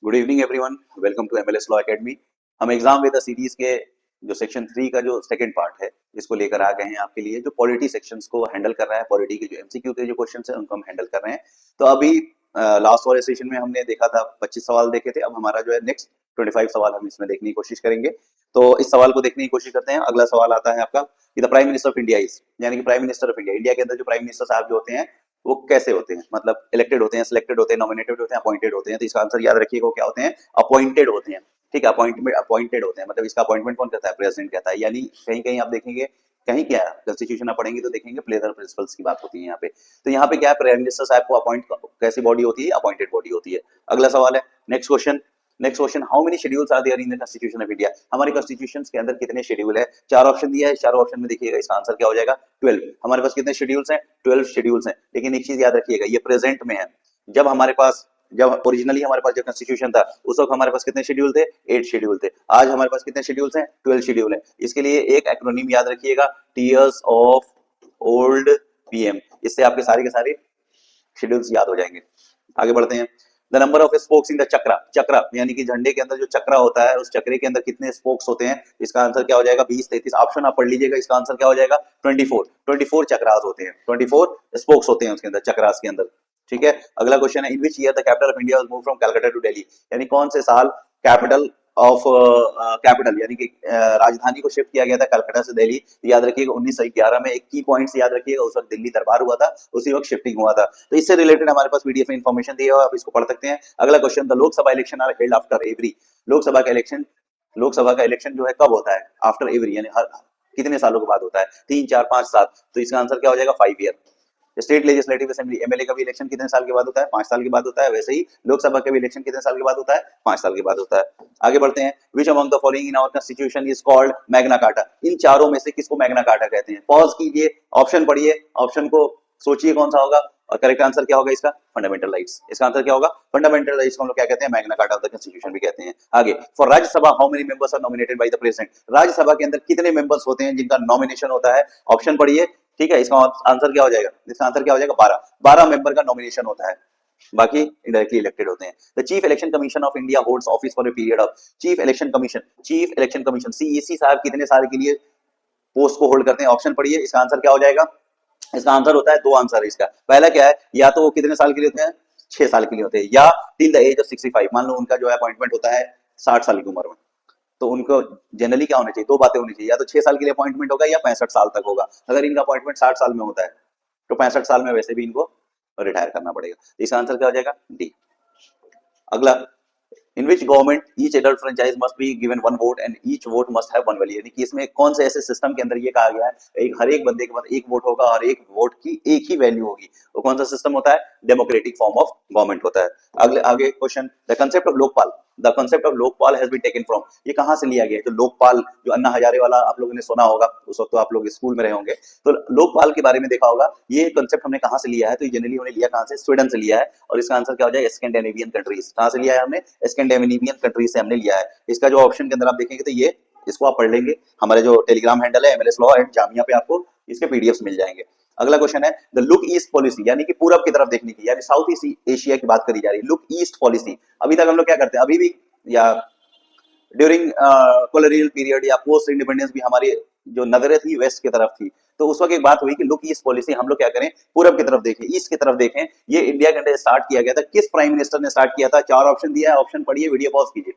Good evening everyone, welcome to MLS law academy. हम exam with series के जो section 3 का जो सेकंड पार्ट है इसको लेकर आ गए हैं आपके लिए, जो पॉलिटी सेक्शंस को हैंडल कर रहा है। पॉलिटी के जो एमसीक्यू के जो क्वेश्चंस हैं उनको हम हैंडल कर रहे हैं। तो अभी लास्ट वाले सेशन में हमने देखा था 25 सवाल देखे थे। अब हमारा जो है नेक्स्ट 25 सवाल हम इसमें देखने की कोशिश करेंगे। तो इस सवाल को देखने की कोशिश करते हैं। अगला सवाल आता है आपका कि the prime minister of India is, यानी कि prime minister of India, India के अंदर जो प्राइम मिनिस्टर साहब जो होते हैं वो कैसे होते हैं, मतलब इलेक्टेड होते हैं, सिलेक्टेड होते हैं, नॉमिनेटेड होते हैं, अपॉइंटेड होते हैं। तो इसका आंसर याद रखिएगा, क्या होते हैं? अपॉइंटेड होते हैं। ठीक है, अपॉइंटेड होते हैं, मतलब इसका अपॉइंटमेंट कौन करता है? प्रेसिडेंट कहता है। यानी कहीं कहीं आप देखेंगे, कहीं क्या कॉन्स्टिट्यूशन आप पढ़ेंगे तो देखेंगे प्लेयर प्रिंसिपल्स की बात होती है यहाँ पे। तो यहाँ पे क्या है, प्राइम मिनिस्टर साहब को अपॉइंट कैसी बॉडी होती है? अपॉइंटेड बॉडी होती है। अगला सवाल है, next question, how many schedules are there in the constitution of India? हमारे कॉन्स्टिट्यूशन के अंदर कितने शेड्यूल है? चार ऑप्शन दिया है, चारों ऑप्शन में देखिएगा इसका आंसर क्या हो जाएगा? 12। हमारे पास कितने शेड्यूल्स हैं? 12 शेड्यूल्स हैं। लेकिन एक चीज याद रखिएगा, ये प्रेजेंट में है। जब हमारे पास, जब ओरिजिनली हमारे पास जब कॉन्स्टिट्यूशन था उस वक्त हमारे पास कितने शेड्यूल थे? 8 शेड्यूल थे। आज हमारे पास कितने शेड्यूल्स हैं? 12 शेड्यूल है। इसके लिए एक एक्रोनिम याद रखिएगा, टीयर्स ऑफ ओल्ड पीएम। इससे आपके सारे के सारे शेड्यूल्स याद हो जाएंगे। आगे बढ़ते हैं। The number of spokes in the chakra, chakra यानी कि झंडे के अंदर जो चक्रा होता है उस चक्रे के अंदर कितने स्पोक्स होते हैं? इसका आंसर क्या हो जाएगा? 20, 33। ऑप्शन आप पढ़ लीजिएगा, इसका आंसर क्या हो जाएगा? 24 चक्रास होते हैं, 24 स्पोक्स होते हैं उसके अंदर, चक्रास के अंदर। ठीक है, अगला क्वेश्चन है, in which year the capital of India was move from Calcutta to Delhi? यानी कौन से साल कैपिटल ऑफ कैपिटल यानी कि राजधानी को शिफ्ट किया गया था कलकत्ता से दिल्ली? याद रखिएगा 1911 में। एक की पॉइंट्स याद रखिएगा, उस वक्त दिल्ली दरबार हुआ था, उसी वक्त शिफ्टिंग हुआ था। तो इससे रिलेटेड हमारे पास पीडीएफ में इंफॉर्मेशन दी है, आप इसको पढ़ सकते हैं। अगला question, the Lok Sabha election are held after every? Lok Sabha का इलेक्शन जो है कब होता है? आफ्टर एवरी, यानी हर कितने सालों के बाद होता है? 3, 4, 5, 7। तो इसका आंसर क्या हो जाएगा? 5 year. State legislative assembly, MLA का भी इलेक्शन कितने साल के बाद होता है? 5 साल के बाद होता है। वैसे ही लोकसभा का भी इलेक्शन कितने साल के बाद होता है? 5 साल के बाद होता है। आगे बढ़ते हैं। Which among the following in our constitution is called Magna Carta? इन चारों में से किसको मैग्ना कार्टा कहते हैं? पॉज कीजिए, ऑप्शन पढ़िए, ऑप्शन को सोचिए कौन सा होगा, और करेक्ट आंसर क्या होगा इसका? Fundamental rights. इसका आंसर क्या होगा? फंडामेंटल राइट्स को हम लोग क्या कहते हैं? Magna Carta of the constitution भी कहते हैं। आगे, for Rajya Sabha how many members are nominated by the president? Rajya Sabha के अंदर कितने मेंबर्स होते हैं जिनका नॉमिनेशन होता है? ऑप्शन पढ़िए। ठीक है, इसका आंसर क्या हो जाएगा? इसका आंसर क्या हो जाएगा? 12 मेंबर का नॉमिनेशन होता है, बाकी इनडायरेक्टली इलेक्टेड होते हैं। The chief election commission of India holds office for a period of, chief election commission CEC साहब कितने साल के लिए पोस्ट को होल्ड करते हैं? ऑप्शन पढ़िए, इसका आंसर क्या हो जाएगा? इसका आंसर होता है, दो आंसर है इसका। पहला क्या है, या तो वो कितने साल के लिए होते हैं? 6 साल के लिए होते हैं, या टिल द एज ऑफ 65। मान लो उनका जो है अपॉइंटमेंट होता है 60 साल की उम्र में, तो उनको जनरली क्या होना चाहिए? दो बातें होनी चाहिए, या तो 6 साल के लिए अपॉइंटमेंट होगा या 65 साल तक होगा। अगर इनका अपॉइंटमेंट 60 साल में होता है तो 65 साल में वैसे भी इनको रिटायर करना पड़ेगा। इसका आंसर क्या हो जाएगा? डी। अगला, in which government each adult franchise must be given 1 vote and each vote must have 1 value? यानी कि इसमें कौन से ऐसे सिस्टम के अंदर ये कहा गया है एक हर एक बंदे के पास एक वोट होगा और एक वोट की एक ही वैल्यू होगी? वो कौन सा सिस्टम होता है? डेमोक्रेटिक फॉर्म ऑफ गवर्नमेंट होता है। अगले आगे question, the concept of Lokpal, the concept of Lokpal has been taken from? ये कहां से लिया गया है? जो लोकपाल, जो अन्ना हजारे वाला आप लोगों ने सुना होगा, उस वक्त तो आप लोग स्कूल में रहे होंगे, तो लोकपाल के बारे में देखा होगा। ये कंसेप्ट हमने कहां से लिया है? तो जनरली हमने लिया कहां से? स्वीडन से लिया है। और इसका आंसर क्या हो जाएगा? Scandinavian countries. कहां से लिया है हमने? स्कैंडिनेवियन कंट्रीज से हमने लिया है। इसका जो ऑप्शन के अंदर आप देखेंगे तो ये, इसको आप पढ़ लेंगे। हमारे जो टेलीग्राम हैंडल है एमएलएस लॉ एट जामिया पे, आपको इसके पीडीएफ मिल जाएंगे। अगला क्वेश्चन है, द लुक ईस्ट पॉलिसी, यानी कि पूरब की तरफ देखने की, यानी साउथ ईस्ट एशिया की बात करी जा रही है। लुक ईस्ट पॉलिसी, अभी तक हम लोग क्या करते हैं? अभी भी, या ड्यूरिंग कॉलोनियल पीरियड या पोस्ट इंडिपेंडेंस भी हमारी जो नजरें थी वेस्ट की तरफ थी। तो उस वक्त एक बात हुई कि लुक ईस्ट पॉलिसी, हम लोग क्या करें? पूरब की तरफ देखें, ईस्ट की तरफ देखें। ये इंडिया के अंदर स्टार्ट किया गया था, किस प्राइम मिनिस्टर ने स्टार्ट किया था? 4 ऑप्शन दिया है, ऑप्शन पढ़िए, वीडियो पॉज कीजिए।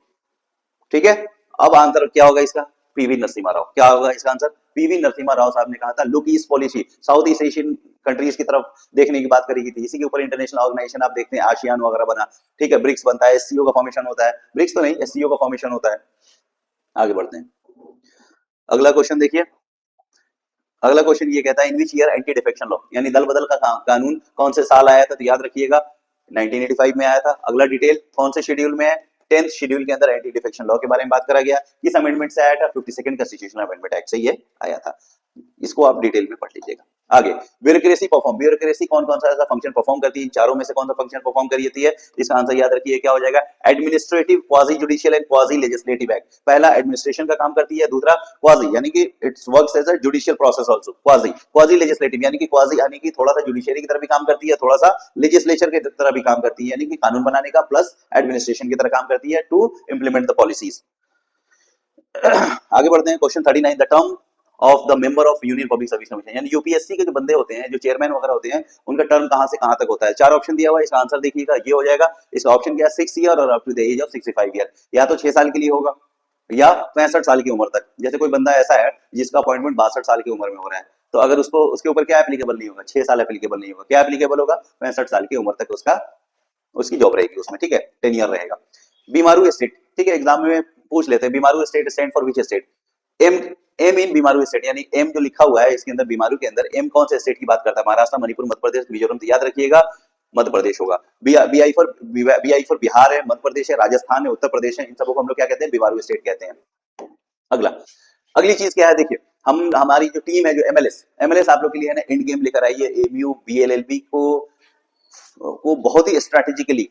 ठीक है, अब आंसर क्या होगा इसका? पीवी नरसिम्हा राव। क्या होगा इसका आंसर? पीवी नरसिम्हा राव साहब ने कहा था look east policy, south east Asian countries की तरफ देखने की बात करी गई थी। इसी के ऊपर इंटरनेशनल ऑर्गेनाइजेशन आप देखते हैं, आसियान वगैरह बना। ठीक है, ब्रिक्स बनता है, एससीओ का फॉर्मेशन होता है, ब्रिक्स तो नहीं, एससीओ का फॉर्मेशन होता है। आगे बढ़ते हैं। अगला क्वेश्चन देखिए, अगला क्वेश्चन ये कहता है, in which year anti defection law, यानी दल बदल का कानून कौन से साल आया था? तो याद रखिएगा 1985 में आया था। अगला डिटेल, कौन से शेड्यूल में है? 10th शेड्यूल के अंदर एंटी डिफेक्शन लॉ के बारे में बात करा गया। किस अमेंडमेंट से आया था? 52nd कॉन्स्टिट्यूशनल अमेंडमेंट एक्ट से ये आया था। इसको आप डिटेल में पढ़ लीजिएगा। आगे ब्यूरोक्रेसी परफॉर्म, ब्यूरोक्रेसी कौन कौन सा ऐसा फंक्शन परफॉर्म करती है, इन चारों में से कौन सा फंक्शन परफॉर्म करती है? इसका आंसर याद रखिए क्या हो जाएगा, administrative, quasi judicial and quasi legislative act. पहला एडमिनिस्ट्रेशन का काम करती है, दूसरा क्वाजी यानी कि its works as a judicial process also, quasi quasi legislative यानी कि क्वाजी यानी कि थोड़ा सा जुडिशियरी की तरह भी काम करती है, थोड़ा सा लेजिस्लेचर की तरह भी काम करती है, यानी कि कानून बनाने का प्लस एडमिनिस्ट्रेशन की तरह काम करती है टू इंप्लीमेंट द पॉलिसीज। आगे बढ़ते हैं, question 39, the term of the member of union public service commission, यानी यूपीएससी के जो बंदे होते हैं, जो चेयरमैन वगैरह होते हैं, उनका टर्म कहां से कहां तक होता है? चार ऑप्शन दिया हुआ है, इसका आंसर देखिएगा, ये हो जाएगा। इसका ऑप्शन क्या है, 6 ईयर और up to the age of 65 year, या तो 6 साल के लिए होगा या 65 साल की उम्र तक। जैसे कोई बंदा ऐसा है जिसका अपॉइंटमेंट 62 साल की उम्र में हो रहा है, तो अगर उसको उसके ऊपर क्या एप्लीकेबल नहीं होगा, 6 साल एप्लीकेबल नहीं होगा, क्या एप्लीकेबल होगा, 65 साल की उम्र तक उसका उसकी जॉब रहेगी उसमें, ठीक है, टेन्योर रहेगा। बीमारू स्टेट, ठीक है, एग्जाम में पूछ लेते हैं, BIMARU state stand for which state? M, M in BIMARU state, यानी एम जो लिखा हुआ है इसके अंदर बीमारू के अंदर, एम कौन से स्टेट की बात करता है? महाराष्ट्र, मणिपुर, मध्य प्रदेश, मिजोरम, तो याद रखिएगा मध्य प्रदेश होगा। बी आई फॉर बिहार है, मध्य प्रदेश है, राजस्थान है, उत्तर प्रदेश है, इन सबको हम लोग क्या कहते हैं, बीमारू स्टेट कहते हैं। अगला, अगली चीज क्या है, देखिए हम हमारी जो टीम है जो एमएलएस, एमएलएस आप लोग के लिए है ना एंड गेम लेकर आई है, एमयू बीएलएलबी को बहुत ही स्ट्रैटेजिकली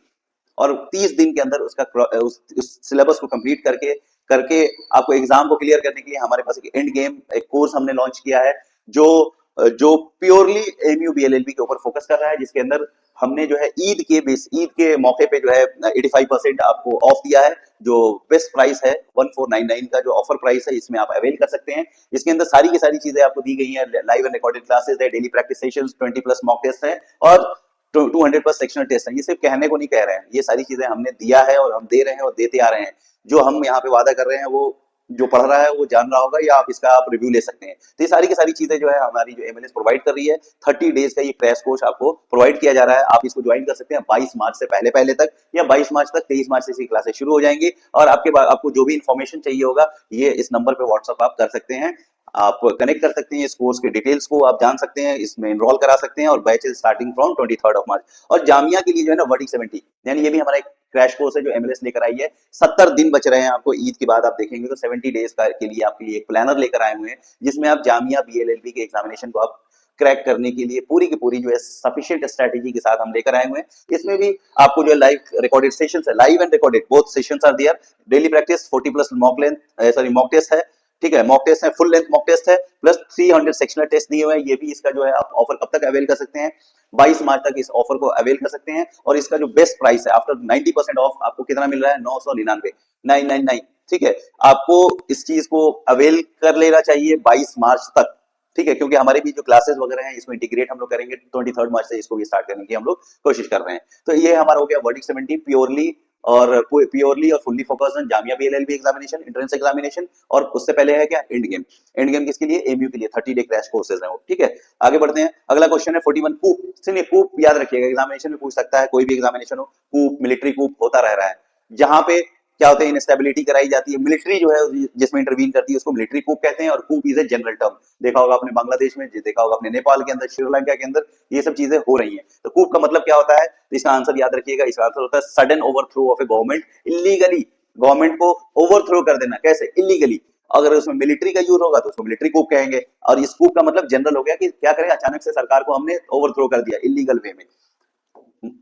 और 30 दिन के अंदर उस सिलेबस को कंप्लीट करके करके आपको एग्जाम को क्लियर करने के लिए हमारे पास एक एंड गेम एक कोर्स हमने लॉन्च किया है, जो जो प्योरली एमयू बीएलएलबी के ऊपर फोकस कर रहा है, जिसके अंदर हमने जो है ईद के मौके पे जो है 85% आपको ऑफ दिया है, जो बेस्ट प्राइस है 1499 का जो ऑफर प्राइस है, इसमें आप अवेल कर सकते हैं। इसके अंदर सारी की सारी चीजें आपको दी गई हैं, लाइव एंड रिकॉर्डेड क्लासेस है, daily practice sessions, 20+ mock test है और 200+ सेक्शनल टेस्ट है। ये सिर्फ कहने को नहीं कह रहे हैं, ये सारी चीजें हमने दिया है और हम दे रहे हैं और देते आ रहे हैं। जो हम यहाँ पे वादा कर रहे हैं वो जो पढ़ रहा है वो जान रहा होगा, या आप इसका आप रिव्यू ले सकते हैं। तो ये सारी की सारी चीजें जो है हमारी जो एमएलएस प्रोवाइड कर रही है, 30 डेज का ये क्रैश कोर्स आपको प्रोवाइड किया जा रहा है। आप इसको ज्वाइन कर सकते हैं 22 मार्च से पहले पहले तक, या 22 मार्च तक, 23 मार्च से इसकी क्लासेस शुरू हो जाएंगी। और आपके बाद आपको जो भी इन्फॉर्मेशन चाहिए होगा, ये इस नंबर पे व्हाट्सअप आप कर सकते हैं, आप कनेक्ट कर सकते हैं, इस कोर्स के डिटेल्स को आप जान सकते हैं, इसमें एनरोल करा सकते हैं, और बैचेस स्टार्टिंग फ्रॉम 23 मार्च। और जामिया के लिए जो है ना वर्टिक 70, यानी ये भी हमारा एक क्रैश कोर्स है जो एमएलएस लेकर आई है। 70 दिन बच रहे हैं आपको ईद के बाद, आप देखेंगे तो 70 डेज का के लिए आपके लिए एक प्लानर लेकर आए हुए हैं, जिसमें आप जामिया बीएलएलबी के एग्जामिनेशन को आप क्रैक करने के लिए पूरी की पूरी जो है सफिशिएंट स्ट्रेटेजी के साथ हम लेकर आए हुए हैं। इसमें भी आपको जो लाइव रिकॉर्डेड सेशंस है, live and recorded both sessions are there, daily practice 40+ mock test है, ठीक है, मॉक टेस्ट है, फुल लेंथ मॉक टेस्ट है, प्लस 300 सेक्शनल टेस्ट दिए हुए हैं। ये भी इसका जो है आप ऑफर कब तक अवेल कर सकते हैं, 22 मार्च तक इस ऑफर को अवेल कर सकते हैं। और इसका जो बेस्ट प्राइस है आफ्टर 90% ऑफ आपको कितना मिल रहा है, 999, 999, ठीक है। आपको इस चीज को अवेल कर लेना चाहिए 22 मार्च तक, ठीक है, क्योंकि हमारे भी जो क्लासेस वगैरह हैं इसमें इंटीग्रेट हम लोग करेंगे, 23 मार्च से इसको भी स्टार्ट करने की हम लोग कोशिश कर रहे हैं। तो ये हमारा हो गया वर्डिक 70 प्योरली और fully focused on Jamia BLLB examination, entrance examination. और उससे पहले है क्या, एंड गेम। एंड गेम किसके लिए, एमयू के लिए, 30 डे क्रैश कोर्सेज है वो, ठीक है। आगे बढ़ते हैं, अगला क्वेश्चन है 41, कूप। सुनिए, कूप याद रखिएगा, एग्जामिनेशन में पूछ सकता है, कोई भी एग्जामिनेशन हो, कूप मिलिट्री कूप होता रह रहा है। जहां पे क्या होता है, इंस्टेबिलिटी कराई जाती है, मिलिट्री जो है जिसमें इंटरवीन करती है उसको मिलिट्री कूप कहते हैं, और कूप इज ए जनरल टर्म। देखा होगा आपने बांग्लादेश में, देखा होगा अपने नेपाल के अंदर, श्रीलंका के अंदर, ये सब चीजें हो रही हैं। तो कूप का मतलब क्या होता है, तो इसका आंसर याद रखिएगा, इसका आंसर होता है sudden overthrow of A government, illegally government को ओवरथ्रो कर देना। कैसे, इलीगली। अगर उसमें मिलिट्री का यूज होगा तो उसको मिलिट्री कूप कहेंगे, और इस कूप का मतलब जनरल हो गया कि क्या करें, अचानक से सरकार को हमने ओवरथ्रो कर दिया इलीगल वे में।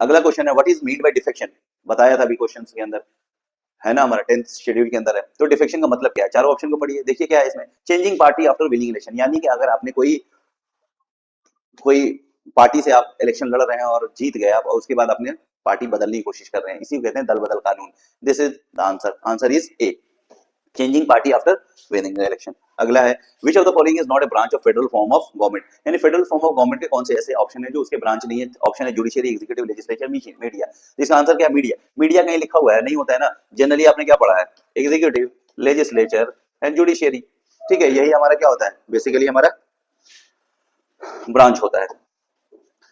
अगला क्वेश्चन है, what is mean by defection, बताया था अभी क्वेश्चन के अंदर, है ना, हमारा 10th शेड्यूल के अंदर है। तो डिफेक्शन का मतलब क्या है, चारों ऑप्शन को पढ़िए, देखिए क्या है इसमें, changing party after winning election, यानी कि अगर आपने कोई पार्टी से आप इलेक्शन लड़ रहे हैं और जीत गए आप, और उसके बाद अपने पार्टी बदलने की कोशिश कर रहे हैं, इसी को कहते हैं दल बदल कानून। This is the answer, answer is a, changing party after winning the election. अगला है, which of the following is not a branch of federal form of government, यानी फेडरल फॉर्म ऑफ गवर्नमेंट के कौन से ऐसे ऑप्शन है जो उसके ब्रांच नहीं है। ऑप्शन है जुडिशियरी, एग्जीक्यूटिव, लेजिस्लेचर, मीडिया। इसका आंसर क्या है, मीडिया। मीडिया कहीं लिखा हुआ है, नहीं होता है ना, जनरली आपने क्या पढ़ा है, एग्जीक्यूटिव, लेजिस्लेचर एंड जुडिशियरी, ठीक है, यही हमारा क्या होता है, बेसिकली हमारा ब्रांच होता है।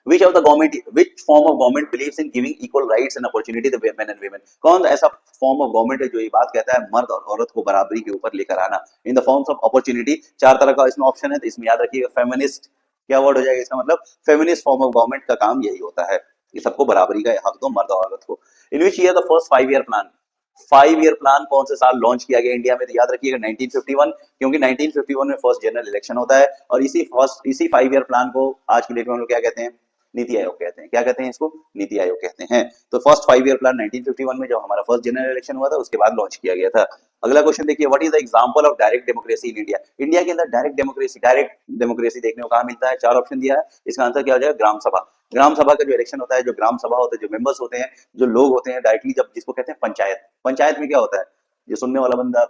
Which form of government believes in giving equal rights and opportunity to men and women? कौन ऐसा फॉर्म ऑफ गवर्नमेंट है जो ये बात कहता है मर्द और औरत को बराबरी के ऊपर लेकर आना, in the forms of opportunity. चार तरह का इसमें ऑप्शन है, तो इसमें याद रखिएगा फेमिनिस्ट, क्या वर्ड हो जाएगा इसका मतलब, फेमिनिस्ट फॉर्म ऑफ गवर्नमेंट का काम यही होता है, ये सबको बराबरी का हक दो मर्द और औरत को। In which year the first 5 year plan, 5 year plan कौन से साल लॉन्च किया गया इंडिया में, तो याद रखिएगा 1951, क्योंकि 1951 में फर्स्ट जनरल इलेक्शन होता है, और इसी 5 ईयर प्लान को आज की डेट में हम लोग क्या कहते हैं, नीति आयोग कहते हैं। क्या कहते हैं इसको, नीति आयोग कहते हैं। तो फर्स्ट 5 ईयर प्लान 1951 में जब हमारा फर्स्ट जनरल इलेक्शन हुआ था उसके बाद लॉन्च किया गया था। अगला क्वेश्चन देखिए, what is the example of direct democracy in India. India के अंदर डायरेक्ट डेमोक्रेसी देखने को कहाँ मिलता है, 4 ऑप्शन दिया है, इसका आंसर क्या हो जाएगा, ग्राम सभा। ग्राम सभा का जो इलेक्शन होता है, जो ग्राम सभा होता है, जो मेंबर्स होते हैं, जो लोग होते हैं डायरेक्टली, जब जिसको कहते हैं पंचायत, पंचायत में क्या होता है, जो सुनने वाला बंदा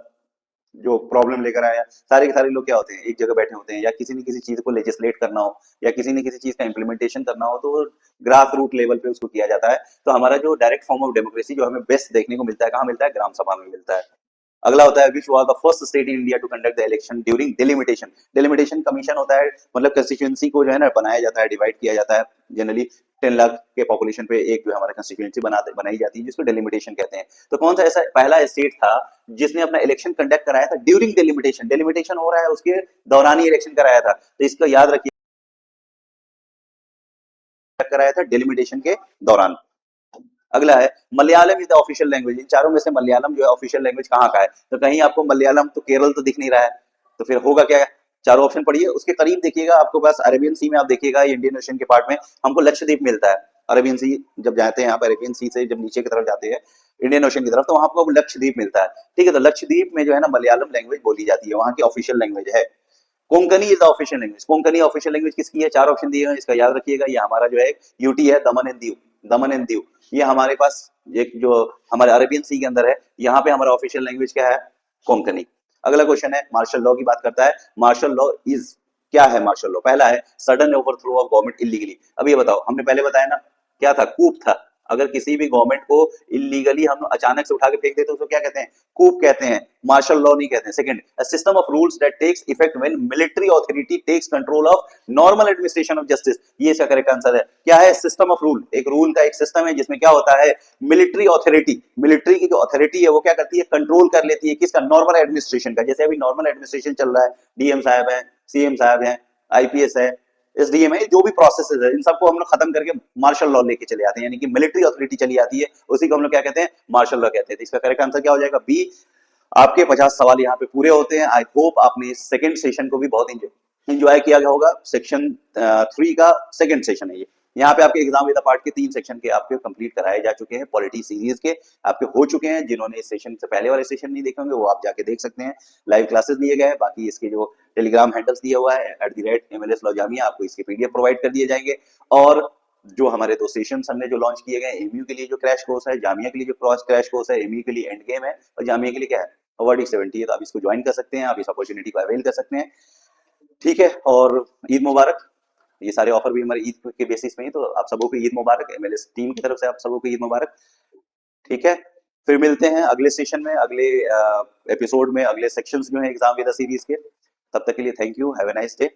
जो प्रॉब्लम लेकर आया, सारे के सारे लोग क्या होते हैं, एक जगह बैठे होते हैं, या किसी न किसी चीज को लेजिस्लेट करना हो, या किसी न किसी चीज का इम्प्लीमेंटेशन करना हो, तो ग्रास रूट लेवल पे उसको किया जाता है। तो हमारा जो डायरेक्ट फॉर्म ऑफ डेमोक्रेसी जो हमें बेस्ट देखने को मिलता है, कहाँ मिलता है, ग्राम सभा में मिलता है। अगला होता है, which was the first state in India to conduct the election during delimitation. Delimitation commission होता है, मतलब कंस्टिट्यूएंसी को जो है ना बनाया जाता है, डिवाइड किया जाता है। जनरली 10 लाख के पॉपुलेशन पे एक जो हमारा कंस्टिट्यूएंसी बनाई जाती है, जिसको डिलिमिटेशन कहते हैं। तो कौन सा ऐसा पहला स्टेट था जिसने अपना इलेक्शन कंडक्ट कराया था ड्यूरिंग डिलिमिटेशन, डिलिमिटेशन हो रहा है उसके दौरान ही इलेक्शन कराया था। तो इसको याद रखिए, कराया था डिलिमिटेशन के दौरान। अगला है, Malayalam is the official language. इन चारों में से मलयालम जो है ऑफिशियल लैंग्वेज कहाँ का है, तो कहीं आपको मलयालम तो केरल तो दिख नहीं रहा है, तो फिर होगा क्या, चारों ऑप्शन पढ़िए, उसके करीब देखिएगा आपको पास अरेबियन सी में, आप देखिएगा इंडियन ओशन के पार्ट में हमको लक्षद्वीप मिलता है। अरेबियन सी जब जाते हैं आप, अरेबियन सी से जब नीचे की तरफ जाते हैं इंडियन ओशन की तरफ, तो वहां आपको लक्षद्वीप मिलता है। ठीक है, तो लक्षद्वीप में जो है ना मलयालम लैंग्वेज बोली जाती है, वहां की ऑफिशियल लैंग्वेज है। Konkani is the official language. Konkani official language किसकी है, 4 ऑप्शन दिए हैं, इसका याद रखिएगा, ये हमारा जो है यूटी है, दमन and Diu. Daman and Diu ये हमारे पास एक जो हमारे अरेबियन सी के अंदर है, यहाँ पे हमारा ऑफिशियल लैंग्वेज क्या है, कोंकणी। अगला क्वेश्चन है, मार्शल लॉ की बात करता है। मार्शल लॉ इज, क्या है मार्शल लॉ, पहला है sudden overthrow of government illegally. अब ये बताओ, हमने पहले बताया ना, क्या था, कूप था। अगर किसी भी गवर्नमेंट को इलीगली हम अचानक से उठा के फेंक देते हैं, उसको क्या कहते हैं, कूप कहते हैं, मार्शल लॉ नहीं कहते हैं। Second, a system of rules that takes effect when military authority takes control of normal administration of justice. ये इसका करेक्ट आंसर है। क्या है, सिस्टम ऑफ रूल, एक रूल का एक सिस्टम है जिसमें क्या होता है, मिलिट्री अथॉरिटी, मिलिट्री की जो अथॉरिटी है वो क्या करती है, कंट्रोल कर लेती है किसका, नॉर्मल एडमिनिस्ट्रेशन का। जैसे अभी नॉर्मल एडमिनिस्ट्रेशन चल रहा है, डीएम साहब है, सीएम साहब है, आईपीएस है, एसडीएम है, जो भी प्रोसेसेस है इन सबको हम लोग खत्म करके मार्शल लॉ लेके चले आते हैं, यानी कि मिलिट्री अथॉरिटी चली आती है, उसी को हम लोग क्या कहते हैं, मार्शल लॉ कहते हैं। तो इसका करेक्ट आंसर क्या हो जाएगा, बी। आपके 50 सवाल यहाँ पे पूरे होते हैं। आई होप आपने सेकंड सेशन को भी बहुत इंजॉय किया गया होगा। सेक्शन 3 का सेकंड सेशन है ये। यहाँ पे आपके एग्जाम विद पार्ट के 3 सेक्शन के आपके कंप्लीट कराए जा चुके हैं, पॉलिटी सीरीज के आपके हो चुके हैं। जिन्होंने इस सेशन से पहले वाले सेशन नहीं देखे होंगे वो आप जाके देख सकते हैं, लाइव क्लासेस लिए गए हैं। बाकी इसके जो टेलीग्राम हैंडल्स दिया हुआ है @MLS लॉ जामिया, आपको इसके पीडीएफ प्रोवाइड कर दिए जाएंगे। और जो हमारे 2 सेशन हमने जो लॉन्च किए गए, एमयू के लिए जो क्रैश कोर्स है, जामिया के लिए जो क्रैश कोर्स है, एमयू के लिए एंड गेम है, और जामिया के लिए क्या है, वर्डिक 70 है। तो आप इसको ज्वाइन कर सकते हैं, आप इस अपॉर्चुनिटी को अवेल कर सकते हैं। ठीक है, और ईद मुबारक। ये सारे ऑफर भी हमारे ईद के बेसिस में ही, तो आप सबको ईद मुबारक, एमएलएस टीम की तरफ से आप सबको ईद मुबारक। ठीक है, फिर मिलते हैं अगले सेशन में, अगले एपिसोड में, अगले सेक्शंस जो हैं एग्जाम विद सीरीज के। तब तक के लिए thank you, have a nice day.